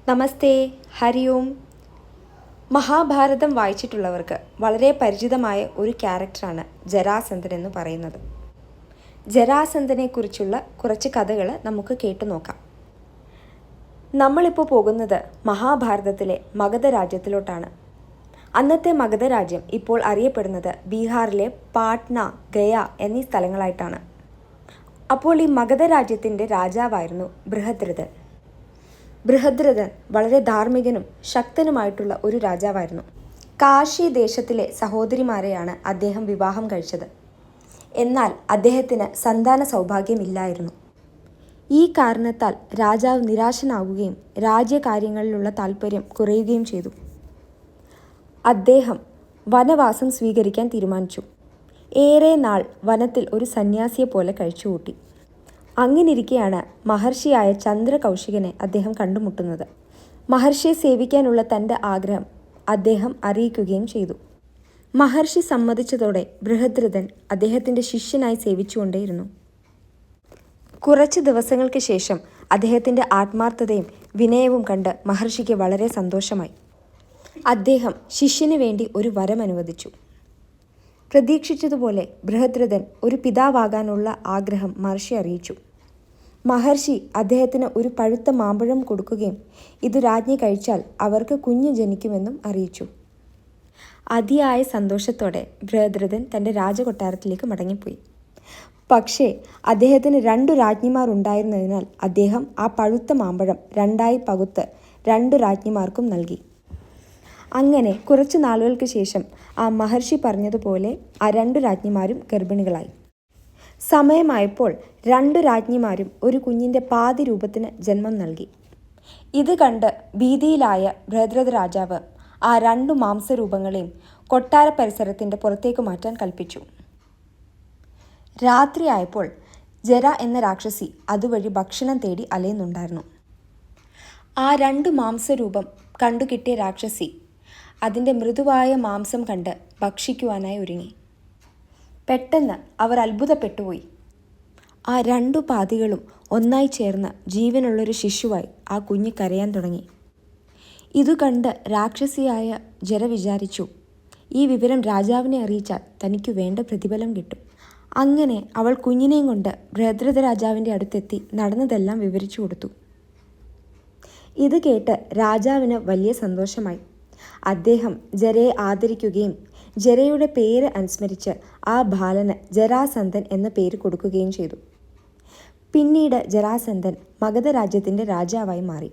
നമസ്തേ, ഹരി ഓം. മഹാഭാരതം വായിച്ചിട്ടുള്ളവർക്ക് വളരെ പരിചിതമായ ഒരു ക്യാരക്ടറാണ് ജരാസന്ധൻ എന്ന് പറയുന്നത്. ജരാസന്ധനെക്കുറിച്ചുള്ള കുറച്ച് കഥകൾ നമുക്ക് കേട്ടു നോക്കാം. നമ്മളിപ്പോൾ പോകുന്നത് മഹാഭാരതത്തിലെ മഗധ രാജ്യത്തിലോട്ടാണ്. അന്നത്തെ മഗധ രാജ്യം ഇപ്പോൾ അറിയപ്പെടുന്നത് ബീഹാറിലെ പാട്ന, ഗയ എന്നീ സ്ഥലങ്ങളായിട്ടാണ്. അപ്പോൾ ഈ മഗധ രാജ്യത്തിൻ്റെ രാജാവായിരുന്നു ബൃഹദ്രഥൻ. ബൃഹദ്രഥൻ വളരെ ധാർമ്മികനും ശക്തനുമായിട്ടുള്ള ഒരു രാജാവായിരുന്നു. കാശി ദേശത്തിലെ സഹോദരിമാരെയാണ് അദ്ദേഹം വിവാഹം കഴിച്ചത്. എന്നാൽ അദ്ദേഹത്തിന് സന്താന സൗഭാഗ്യമില്ലായിരുന്നു. ഈ കാരണത്താൽ രാജാവ് നിരാശനാവുകയും രാജ്യകാര്യങ്ങളിലുള്ള താൽപ്പര്യം കുറയുകയും ചെയ്തു. അദ്ദേഹം വനവാസം സ്വീകരിക്കാൻ തീരുമാനിച്ചു. ഏറെ നാൾ വനത്തിൽ ഒരു സന്യാസിയെപ്പോലെ കഴിച്ചുകൂട്ടി. അങ്ങനിരിക്കെയാണ് മഹർഷിയായ ചന്ദ്രകൗശികനെ അദ്ദേഹം കണ്ടുമുട്ടുന്നത്. മഹർഷിയെ സേവിക്കാനുള്ള തൻ്റെ ആഗ്രഹം അദ്ദേഹം അറിയിക്കുകയും ചെയ്തു. മഹർഷി സമ്മതിച്ചതോടെ ബൃഹദ്രഥൻ അദ്ദേഹത്തിൻ്റെ ശിഷ്യനായി സേവിച്ചുകൊണ്ടേയിരുന്നു. കുറച്ച് ദിവസങ്ങൾക്ക് ശേഷം അദ്ദേഹത്തിൻ്റെ ആത്മാർത്ഥതയും വിനയവും കണ്ട് മഹർഷിക്ക് വളരെ സന്തോഷമായി. അദ്ദേഹം ശിഷ്യന് വേണ്ടി ഒരു വരം അനുവദിച്ചു. പ്രതീക്ഷിച്ചതുപോലെ ബൃഹദ്രഥൻ ഒരു പിതാവാകാനുള്ള ആഗ്രഹം മഹർഷി അറിയിച്ചു. മഹർഷി അദ്ദേഹത്തിന് ഒരു പഴുത്ത മാമ്പഴം കൊടുക്കുകയും ഇത് രാജ്ഞി കഴിച്ചാൽ അവർക്ക് കുഞ്ഞ് ജനിക്കുമെന്നും അറിയിച്ചു. അതിയായ സന്തോഷത്തോടെ ബൃഹദ്രഥൻ തൻ്റെ രാജകൊട്ടാരത്തിലേക്ക് മടങ്ങിപ്പോയി. പക്ഷേ അദ്ദേഹത്തിന് 2 രാജ്ഞിമാർ ഉണ്ടായിരുന്നതിനാൽ അദ്ദേഹം ആ പഴുത്ത മാമ്പഴം 2ആയി പകുത്ത് 2 രാജ്ഞിമാർക്കും നൽകി. അങ്ങനെ കുറച്ചു നാളുകൾക്ക് ശേഷം ആ മഹർഷി പറഞ്ഞതുപോലെ ആ 2 രാജ്ഞിമാരും ഗർഭിണികളായി. സമയമായപ്പോൾ 2 രാജ്ഞിമാരും ഒരു കുഞ്ഞിൻ്റെ പാതി രൂപത്തിന് ജന്മം നൽകി. ഇത് കണ്ട് ഭീതിയിലായ ബൃഹദ്രഥ രാജാവ് ആ 2 മാംസരൂപങ്ങളെയും കൊട്ടാര പരിസരത്തിൻ്റെ പുറത്തേക്ക് മാറ്റാൻ കൽപ്പിച്ചു. രാത്രിയായപ്പോൾ ജര എന്ന രാക്ഷസി അതുവഴി ഭക്ഷണം തേടി അലയുന്നുണ്ടായിരുന്നു. ആ 2 മാംസരൂപം കണ്ടുകിട്ടിയ രാക്ഷസി അതിൻ്റെ മൃദുവായ മാംസം കണ്ട് ഭക്ഷിക്കുവാനായി ഒരുങ്ങി. പെട്ടെന്ന് അവർ അത്ഭുതപ്പെട്ടുപോയി. ആ 2 പാതികളും ഒന്നായി ചേർന്ന് ജീവനുള്ളൊരു ശിശുവായി ആ കുഞ്ഞ് കരയാൻ തുടങ്ങി. ഇതു കണ്ട് രാക്ഷസിയായ ജര വിചാരിച്ചു, ഈ വിവരം രാജാവിനെ അറിയിച്ചാൽ തനിക്ക് വേണ്ട പ്രതിഫലം കിട്ടും. അങ്ങനെ അവൾ കുഞ്ഞിനെയും കൊണ്ട് ബൃഹദ്രഥ രാജാവിൻ്റെ അടുത്തെത്തി നടന്നതെല്ലാം വിവരിച്ചു കൊടുത്തു. ഇത് കേട്ട് രാജാവിന് വലിയ സന്തോഷമായി. അദ്ദേഹം ജരയെ ആദരിക്കുകയും ജരയുടെ പേര് അനുസ്മരിച്ച് ആ ബാലന് ജരാസന്ധൻ എന്ന പേര് കൊടുക്കുകയും ചെയ്തു. പിന്നീട് ജരാസന്ധൻ മഗധ രാജ്യത്തിൻ്റെ രാജാവായി മാറി.